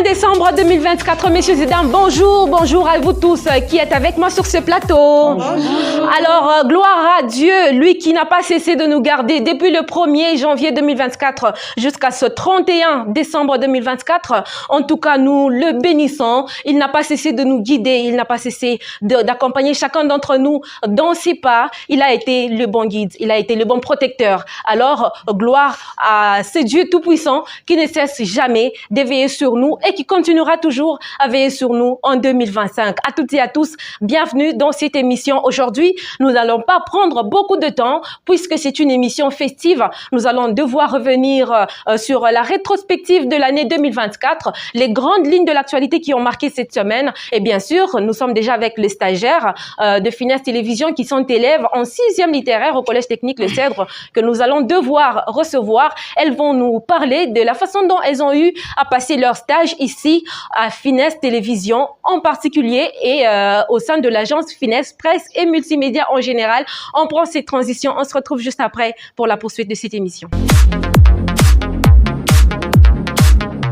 31 décembre 2024, messieurs et dames, bonjour à vous tous qui êtes avec moi sur ce plateau. Bonjour. Alors, gloire à Dieu, lui qui n'a pas cessé de nous garder depuis le 1er janvier 2024 jusqu'à ce 31 décembre 2024. En tout cas, nous le bénissons. Il n'a pas cessé de nous guider, il n'a pas cessé d'accompagner chacun d'entre nous dans ses pas. Il a été le bon guide, il a été le bon protecteur. Alors, gloire à ce Dieu tout-puissant qui ne cesse jamais d'éveiller sur nous et qui continuera toujours à veiller sur nous en 2025. À toutes et à tous, bienvenue dans cette émission. Aujourd'hui, nous n'allons pas prendre beaucoup de temps puisque c'est une émission festive. Nous allons devoir revenir sur la rétrospective de l'année 2024, les grandes lignes de l'actualité qui ont marqué cette semaine. Et bien sûr, nous sommes déjà avec les stagiaires de Finesse Télévision qui sont élèves en 6e littéraire au Collège Technique Le Cèdre que nous allons devoir recevoir. Elles vont nous parler de la façon dont elles ont eu à passer leur stage ici à Finesse Télévision en particulier et au sein de l'agence Finesse Presse et Multimédia en général. On prend cette transition, on se retrouve juste après pour la poursuite de cette émission.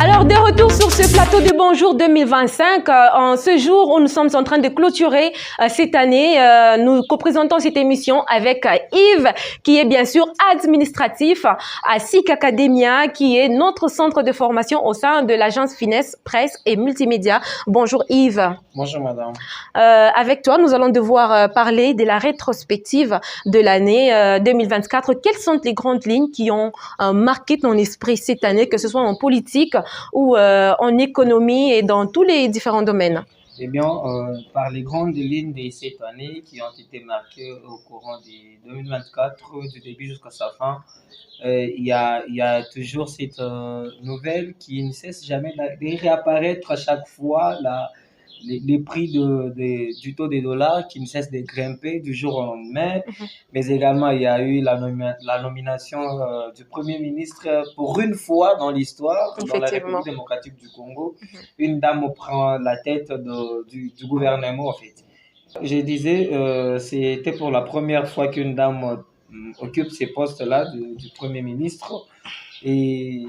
Alors, de retour sur ce plateau de Bonjour 2025, en ce jour où nous sommes en train de clôturer cette année, nous co-présentons cette émission avec Yves, qui est bien sûr administratif à SIC Academia, qui est notre centre de formation au sein de l'agence Finesse Presse et Multimédia. Bonjour Yves. Bonjour madame. Avec toi, nous allons devoir parler de la rétrospective de l'année 2024. Quelles sont les grandes lignes qui ont marqué ton esprit cette année, que ce soit en politique ou en économie et dans tous les différents domaines? Eh bien, par les grandes lignes de cette année qui ont été marquées au courant de 2024, du début jusqu'à sa fin, il y a toujours cette nouvelle qui ne cesse jamais de réapparaître à chaque fois, les prix du taux des dollars qui ne cessent de grimper du jour au lendemain. Mais également, il y a eu la nomination du Premier ministre pour une fois dans l'histoire, dans la République démocratique du Congo. Une dame prend la tête du gouvernement, en fait. Je disais, c'était pour la première fois qu'une dame occupe ces postes-là du Premier ministre. Et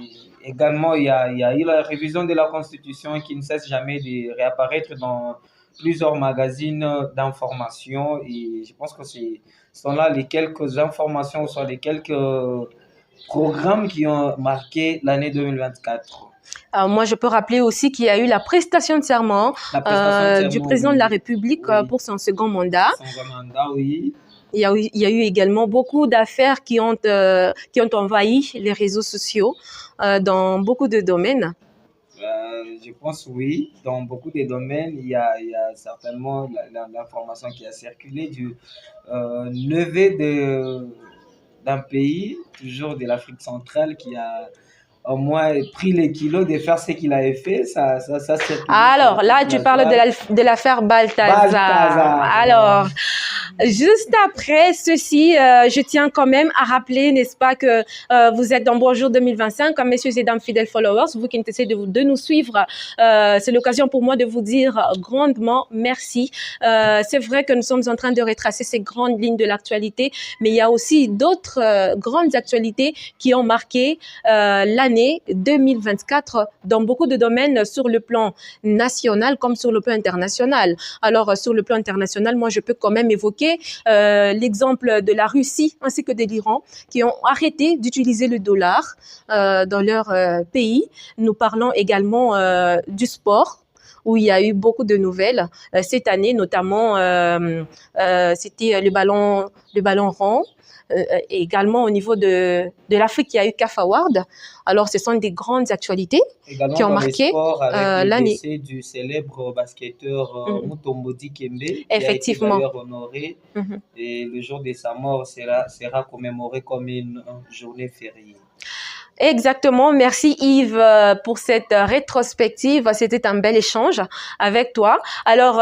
également, il y a eu la révision de la Constitution qui ne cesse jamais de réapparaître dans plusieurs magazines d'information. Et je pense que ce sont là les quelques informations, soit les quelques programmes qui ont marqué l'année 2024. Moi, je peux rappeler aussi qu'il y a eu la prestation de serment, du président de la République pour son second mandat. Son second mandat, oui. Il y a eu également beaucoup d'affaires qui ont envahi les réseaux sociaux dans beaucoup de domaines. Je pense oui, dans beaucoup de domaines, il y a certainement l'information qui a circulé du lever d'un pays, toujours de l'Afrique centrale, qui a au moins pris les kilos de faire ce qu'il avait fait. Ça alors là, tu parles de l'affaire Balthazar. Alors, juste après ceci, je tiens quand même à rappeler, n'est-ce pas, que vous êtes dans Bonjour 2025, comme messieurs et dames fidèles followers, vous qui essayez de nous suivre. C'est l'occasion pour moi de vous dire grandement merci. C'est vrai que nous sommes en train de retracer ces grandes lignes de l'actualité, mais il y a aussi d'autres grandes actualités qui ont marqué l'année 2024 dans beaucoup de domaines sur le plan national comme sur le plan international. Alors, sur le plan international, moi, je peux quand même évoquer l'exemple de la Russie ainsi que de l'Iran qui ont arrêté d'utiliser le dollar dans leur pays. Nous parlons également du sport, où il y a eu beaucoup de nouvelles cette année, notamment c'était le ballon rond. Également au niveau de l'Afrique, il y a eu CAF Award. Alors, ce sont des grandes actualités également qui ont marqué l'année. Le décès du célèbre basketteur Mutombo Dikembe, effectivement, qui a été d'ailleurs honoré. Et le jour de sa mort sera commémoré comme une journée fériée. Exactement. Merci Yves pour cette rétrospective. C'était un bel échange avec toi. Alors,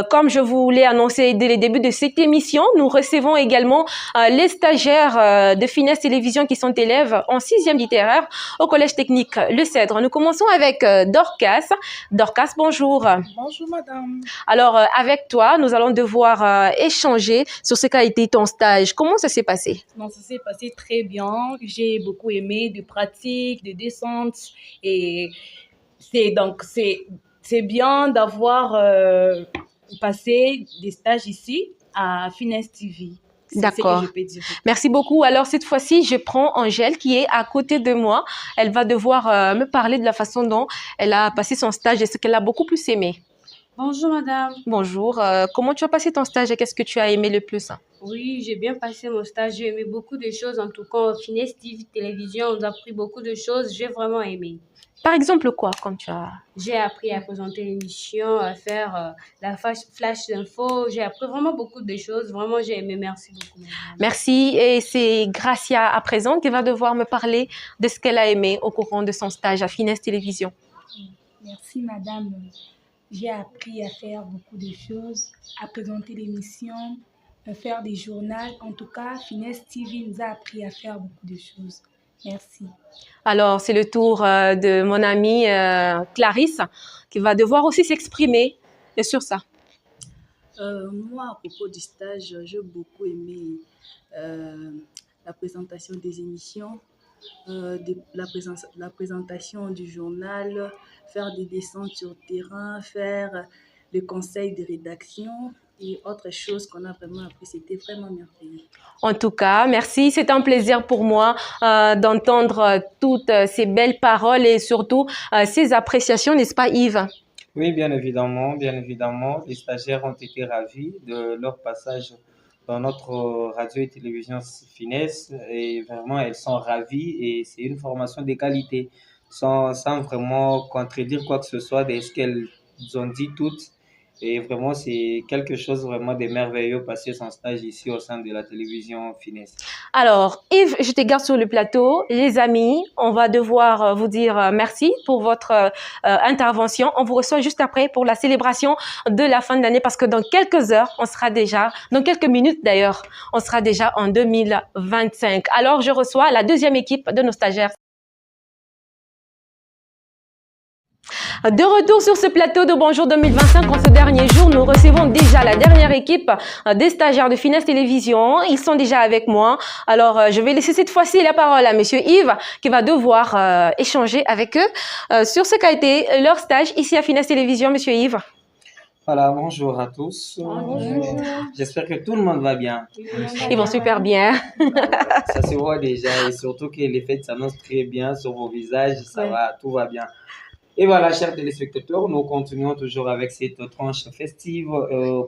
comme je vous l'ai annoncé dès le début de cette émission, nous recevons également les stagiaires de Finesse Télévision qui sont élèves en 6e littéraire au Collège Technique Le Cèdre. Nous commençons avec Dorcas. Dorcas, bonjour. Bonjour madame. Alors, avec toi, nous allons devoir échanger sur ce qu'a été ton stage. Comment ça s'est passé? Non, ça s'est passé très bien. J'ai beaucoup aimé de pratique, de descente et C'est bien d'avoir passé des stages ici à Finesse TV. C'est ce D'accord. que je peux dire. Merci beaucoup. Alors, cette fois-ci, je prends Angèle qui est à côté de moi. Elle va devoir me parler de la façon dont elle a passé son stage et ce qu'elle a beaucoup plus aimé. Bonjour madame. Bonjour. Comment tu as passé ton stage et qu'est-ce que tu as aimé le plus? Oui, j'ai bien passé mon stage. J'ai aimé beaucoup de choses. En tout cas, Finesse TV Télévision, on nous a appris beaucoup de choses. J'ai vraiment aimé. Par exemple, quoi, quand tu as... J'ai appris à présenter l'émission, à faire la flash d'info. J'ai appris vraiment beaucoup de choses. Vraiment, j'ai aimé. Merci beaucoup, madame. Merci. Et c'est Gracia à présent qui va devoir me parler de ce qu'elle a aimé au courant de son stage à Finesse Télévision. Merci madame. J'ai appris à faire beaucoup de choses, à présenter l'émission, à faire des journaux. En tout cas, Finesse TV nous a appris à faire beaucoup de choses. Merci. Alors, c'est le tour de mon amie Clarisse qui va devoir aussi s'exprimer sur ça. Moi, à propos du stage, j'ai beaucoup aimé la présentation des émissions, la présentation du journal, faire des descentes sur terrain, faire les conseils de rédaction et autres choses qu'on a vraiment appris. C'était vraiment merveilleux. En tout cas, merci. C'est un plaisir pour moi d'entendre toutes ces belles paroles et surtout ces appréciations, n'est-ce pas Yves? Oui, bien évidemment, bien évidemment. Les stagiaires ont été ravis de leur passage dans notre radio et télévision Finesse et vraiment elles sont ravies et c'est une formation de qualité sans vraiment contredire quoi que ce soit de ce qu'elles ont dit toutes. Et vraiment, c'est quelque chose vraiment de merveilleux passer son stage ici au sein de la télévision Finesse. Alors, Yves, je te garde sur le plateau. Les amis, on va devoir vous dire merci pour votre intervention. On vous reçoit juste après pour la célébration de la fin de l'année parce que dans quelques heures, on sera déjà, dans quelques minutes d'ailleurs, on sera déjà en 2025. Alors, je reçois la deuxième équipe de nos stagiaires. De retour sur ce plateau de Bonjour 2025, en ce dernier jour, nous recevons déjà la dernière équipe des stagiaires de Finesse Télévision. Ils sont déjà avec moi. Alors, je vais laisser cette fois-ci la parole à Monsieur Yves qui va devoir échanger avec eux sur ce qu'a été leur stage ici à Finesse Télévision. Monsieur Yves. Voilà, bonjour à tous. Bonjour. J'espère que tout le monde va bien. Ils vont super bien. Ça se voit déjà et surtout que les fêtes s'annoncent très bien sur vos visages. Ça va, tout va bien. Et voilà, chers téléspectateurs, nous continuons toujours avec cette tranche festive.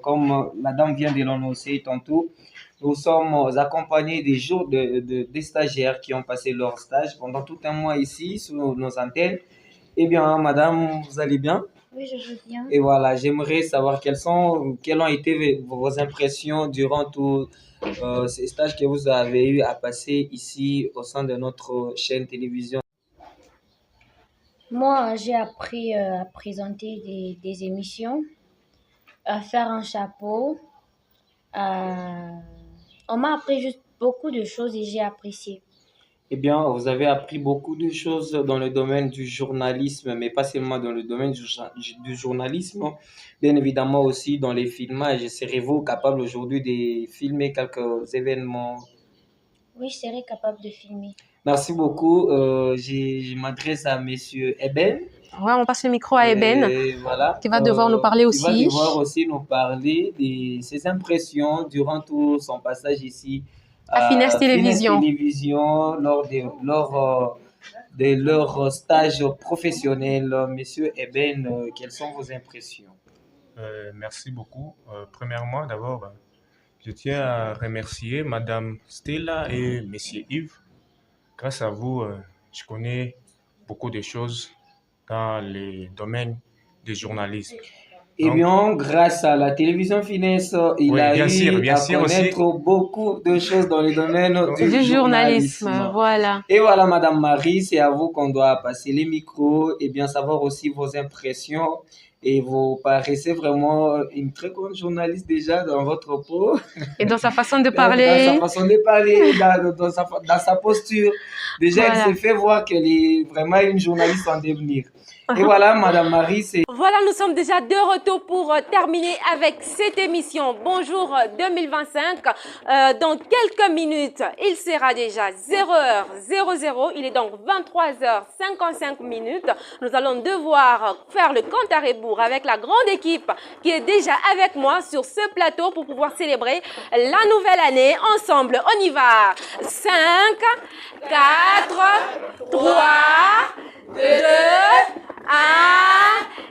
Comme la dame vient de l'annoncer tantôt, nous sommes accompagnés des stagiaires qui ont passé leur stage pendant tout un mois ici sur nos antennes. Eh bien, madame, vous allez bien? Oui, je veux bien. Et voilà, j'aimerais savoir quelles ont été vos impressions durant tous ces stages que vous avez eu à passer ici au sein de notre chaîne télévision. Moi, j'ai appris à présenter des émissions, à faire un chapeau. On m'a appris juste beaucoup de choses et j'ai apprécié. Eh bien, vous avez appris beaucoup de choses dans le domaine du journalisme, mais pas seulement dans le domaine du journalisme, bien évidemment aussi dans les filmages. Serez-vous capable aujourd'hui de filmer quelques événements? Oui, je serai capable de filmer. Merci beaucoup. Je m'adresse à Monsieur Eben. Ouais, on passe le micro à Eben Voilà, qui va devoir nous parler aussi. Il va devoir aussi nous parler de ses impressions durant tout son passage ici à Finesse Télévision. Lors de leur stage professionnel. Monsieur Eben, quelles sont vos impressions? Merci beaucoup. Premièrement, d'abord, je tiens à remercier Madame Stella et Monsieur Yves. Grâce à vous, je connais beaucoup de choses dans les domaines du journalisme. Eh bien, grâce à la télévision Finesse, il a eu à connaître beaucoup de choses dans le domaine du journalisme. Voilà. Et voilà, Madame Marie, c'est à vous qu'on doit passer les micros et bien savoir aussi vos impressions et vous paraissez vraiment une très grande journaliste déjà dans votre peau, Et dans sa façon de dans parler. sa façon de parler, dans sa posture. Déjà, Voilà. elle s'est fait voir qu'elle est vraiment une journaliste en devenir. Et voilà, Madame Marie, c'est Voilà, nous sommes déjà de retour pour terminer avec cette émission. Bonjour 2025. Dans quelques minutes, il sera déjà 0h00. Il est donc 23h55 minutes. Nous allons devoir faire le compte à rebours avec la grande équipe qui est déjà avec moi sur ce plateau pour pouvoir célébrer la nouvelle année ensemble. On y va. 5, 4, 3, 2, 1,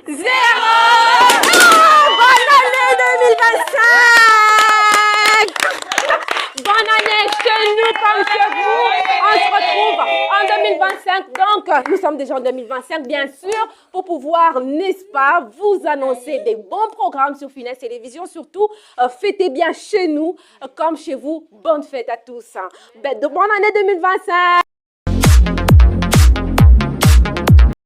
0. Bonne année 2025. Bonne année chez nous comme chez vous. On se retrouve en 2025. Donc, nous sommes déjà en 2025, bien sûr, pour pouvoir, n'est-ce pas, vous annoncer des bons programmes sur Finesse Télévision. Surtout, fêtez bien chez nous comme chez vous. Bonne fête à tous. Bonne année 2025.